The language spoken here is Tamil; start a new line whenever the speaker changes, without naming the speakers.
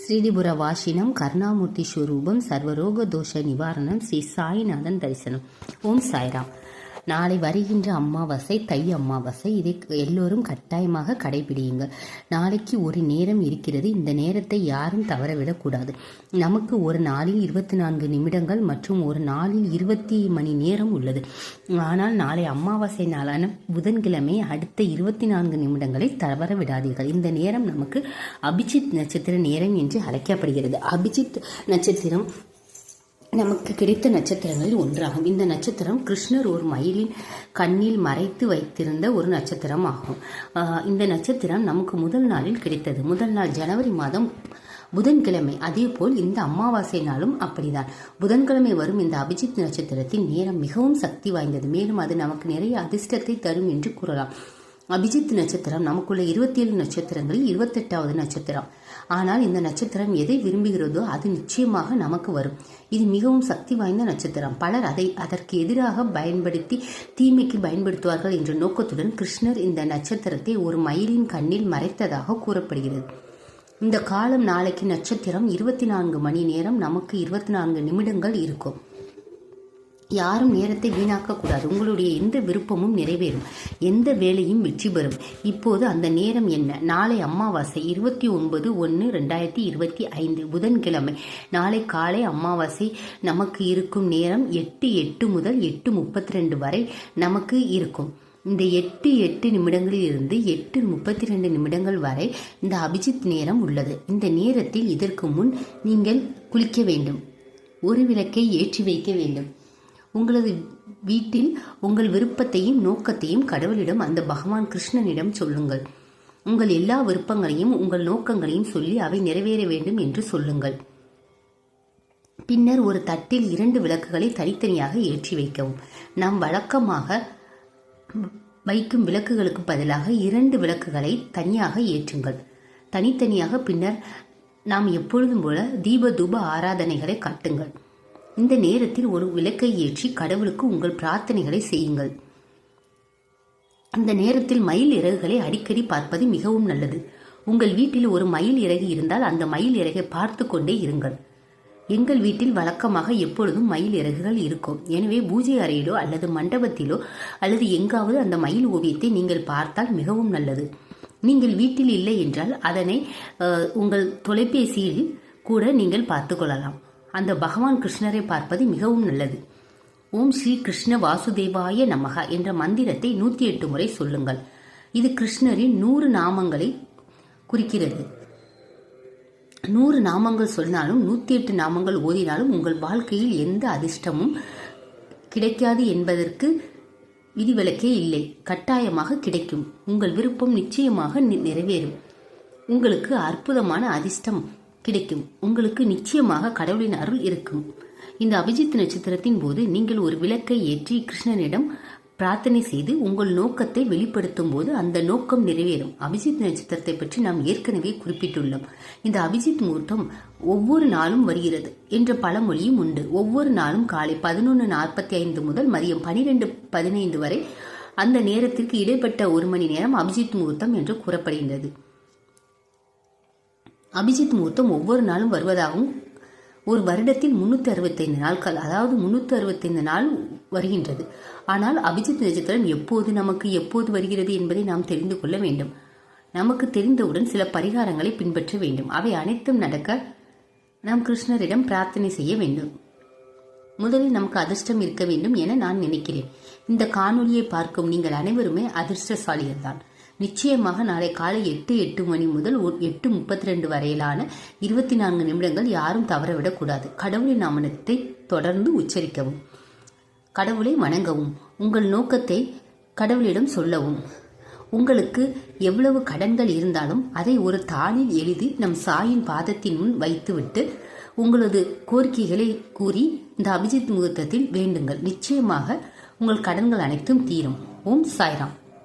ஸ்ரீடிபுர வாசினம் கருணாமூர்த்தி ஸ்வரூபம் சர்வரோக தோஷ நிவாரணம் ஸ்ரீ சாய்நாதன் தரிசனம். ஓம் சாய்ராம். நாளை வருகின்ற அமாவாசை தை அமாவாசை. இதை எல்லோரும் கட்டாயமாக கடைபிடியுங்கள். நாளைக்கு ஒரு நேரம் இருக்கிறது. இந்த நேரத்தை யாரும் தவறவிடக்கூடாது. நமக்கு ஒரு நாளில் 24 நிமிடங்கள் மற்றும் ஒரு நாளில் 20 மணி நேரம் உள்ளது. ஆனால் நாளை அமாவாசை நாளான புதன்கிழமை அடுத்த 24 நிமிடங்களை தவற விடாதீர்கள். இந்த நேரம் நமக்கு அபிஜித் நட்சத்திர நேரம் என்று அழைக்கப்படுகிறது. அபிஜித் நட்சத்திரம் நமக்கு கிடைத்த நட்சத்திரங்களில் ஒன்றாகும். இந்த நட்சத்திரம் கிருஷ்ணர் ஒரு மயிலின் கண்ணில் மறைத்து வைத்திருந்த ஒரு நட்சத்திரம் ஆகும். இந்த நட்சத்திரம் நமக்கு முதல் நாளில் கிடைத்தது. முதல் நாள் ஜனவரி மாதம் புதன்கிழமை. அதே போல் இந்த அமாவாசை நாளும் அப்படிதான். புதன்கிழமை வரும் இந்த அபிஜித் நட்சத்திரத்தின் நேரம் மிகவும் சக்தி வாய்ந்தது. மேலும் அது நமக்கு நிறைய அதிர்ஷ்டத்தை தரும் என்று கூறலாம். அபிஜித் நட்சத்திரம் நமக்குள்ள 27 நட்சத்திரங்களில் 28வது நட்சத்திரம். ஆனால் இந்த நட்சத்திரம் எதை விரும்புகிறதோ அது நிச்சயமாக நமக்கு வரும். இது மிகவும் சக்தி வாய்ந்த நட்சத்திரம். பலர் அதற்கு எதிராக பயன்படுத்தி தீமைக்கு பயன்படுத்துவார்கள் என்ற நோக்கத்துடன் கிருஷ்ணர் இந்த நட்சத்திரத்தை ஒரு மயிலின் கண்ணில் மறைத்ததாக கூறப்படுகிறது. இந்த காலம் நாளைக்கு நட்சத்திரம் 24 மணி நேரம், நமக்கு 24 நிமிடங்கள் இருக்கும். யாரும் நேரத்தை வீணாக்கக்கூடாது. உங்களுடைய எந்த விருப்பமும் நிறைவேறும், எந்த வேலையும் வெற்றி பெறும். இப்போது அந்த நேரம் என்ன? நாளை அமாவாசை 29/1/2025 புதன்கிழமை. நாளை காலை அமாவாசை. நமக்கு இருக்கும் நேரம் 8:08 முதல் 8:32 வரை நமக்கு இருக்கும். இந்த 8 நிமிடங்களில் இருந்து 8:32 நிமிடங்கள் வரை இந்த அபிஜித் நேரம் உள்ளது. இந்த நேரத்தில் இதற்கு முன் நீங்கள் குளிக்க வேண்டும், ஒரு விளக்கை ஏற்றி வைக்க வேண்டும். உங்களது வீட்டில் உங்கள் விருப்பத்தையும் நோக்கத்தையும் கடவுளிடம், அந்த பகவான் கிருஷ்ணனிடம் சொல்லுங்கள். உங்கள் எல்லா விருப்பங்களையும் உங்கள் நோக்கங்களையும் சொல்லி அவை நிறைவேற வேண்டும் என்று சொல்லுங்கள். பின்னர் ஒரு தட்டில் 2 விளக்குகளை தனித்தனியாக ஏற்றி வைக்கவும். நாம் வழக்கமாக வைக்கும் விளக்குகளுக்கு பதிலாக 2 விளக்குகளை தனியாக ஏற்றுங்கள். தனித்தனியாக பின்னர் நாம் எப்பொழுதும் போல தீப தூப ஆராதனைகளை காட்டுங்கள். இந்த நேரத்தில் ஒரு விளக்கை ஏற்றி கடவுளுக்கு உங்கள் பிரார்த்தனைகளை செய்யுங்கள். இந்த நேரத்தில் மயில் இறகுகளை அடிக்கடி பார்ப்பது மிகவும் நல்லது. உங்கள் வீட்டில் ஒரு மயில் இறகு இருந்தால் அந்த மயில் இறகை பார்த்து கொண்டே இருங்கள். எங்கள் வீட்டில் வழக்கமாக எப்பொழுதும் மயில் இறகுகள் இருக்கும். எனவே பூஜை அறையிலோ அல்லது மண்டபத்திலோ அல்லது எங்காவது அந்த மயில் ஓவியத்தை நீங்கள் பார்த்தால் மிகவும் நல்லது. நீங்கள் வீட்டில் இல்லை என்றால் அதனை உங்கள் தொலைபேசியில் கூட நீங்கள் பார்த்து கொள்ளலாம். அந்த பகவான் கிருஷ்ணரை பார்ப்பது மிகவும் நல்லது. ஓம் ஸ்ரீ கிருஷ்ண வாசுதேவாய நமக என்ற மந்திரத்தை 108 முறை சொல்லுங்கள். இது கிருஷ்ணரின் 100 நாமங்களை குறிக்கிறது. 100 நாமங்கள் சொன்னாலும் 108 நாமங்கள் ஓதினாலும் உங்கள் வாழ்க்கையில் எந்த அதிர்ஷ்டமும் கிடைக்காது என்பதற்கு விதிவிலக்கே இல்லை. கட்டாயமாக கிடைக்கும். உங்கள் விருப்பம் நிச்சயமாக நிறைவேறும். உங்களுக்கு அற்புதமான அதிர்ஷ்டம் கிடைக்கும். உங்களுக்கு நிச்சயமாக கடவுளின் அருள் இருக்கும். இந்த அபிஜித் நட்சத்திரத்தின் போது நீங்கள் ஒரு விளக்கை ஏற்றி கிருஷ்ணனிடம் பிரார்த்தனை செய்து உங்கள் நோக்கத்தை வெளிப்படுத்தும் போது அந்த நோக்கம் நிறைவேறும். அபிஜித் நட்சத்திரத்தை பற்றி நாம் ஏற்கனவே குறிப்பிட்டுள்ளோம். இந்த அபிஜித் முகூர்த்தம் ஒவ்வொரு நாளும் வருகிறது என்ற பழமொழியும் உண்டு. ஒவ்வொரு நாளும் காலை 11:45 முதல் மதியம் 12:15 வரை அந்த நேரத்திற்கு இடைப்பட்ட 1 மணி நேரம் அபிஜித் முகூர்த்தம் என்று கூறப்படுகின்றது. அபிஜித் முகூர்த்தம் ஒவ்வொரு நாளும் வருவதாகவும் ஒரு வருடத்தில் 365 நாட்கள், அதாவது 365 நாள் வருகின்றது. ஆனால் அபிஜித் நட்சத்திரம் நமக்கு எப்போது வருகிறது என்பதை நாம் தெரிந்து கொள்ள வேண்டும். நமக்கு தெரிந்தவுடன் சில பரிகாரங்களை பின்பற்ற வேண்டும். அவை அனைத்தும் நடக்க நாம் கிருஷ்ணரிடம் பிரார்த்தனை செய்ய வேண்டும். முதலில் நமக்கு அதிர்ஷ்டம் இருக்க வேண்டும் என நான் நினைக்கிறேன். இந்த காணொலியை பார்க்கும் நீங்கள் அனைவருமே அதிர்ஷ்டசாலிகள் தான். நிச்சயமாக நாளை காலை 8 மணி முதல் 8:32 வரையிலான 24 நிமிடங்கள் யாரும் தவறவிடக்கூடாது. கடவுளின் நாமத்தை தொடர்ந்து உச்சரிக்கவும், கடவுளை வணங்கவும், உங்கள் நோக்கத்தை கடவுளிடம் சொல்லவும். உங்களுக்கு எவ்வளவு கடன்கள் இருந்தாலும் அதை ஒரு தாளில் எழுதி நம் சாயின் பாதத்தின் முன் வைத்துவிட்டு உங்களது கோரிக்கைகளை கூறி இந்த அபிஜித் முகூர்த்தத்தில் வேண்டுங்கள். நிச்சயமாக உங்கள் கடன்கள் அனைத்தும் தீரும். ஓம் சாய்ராம்.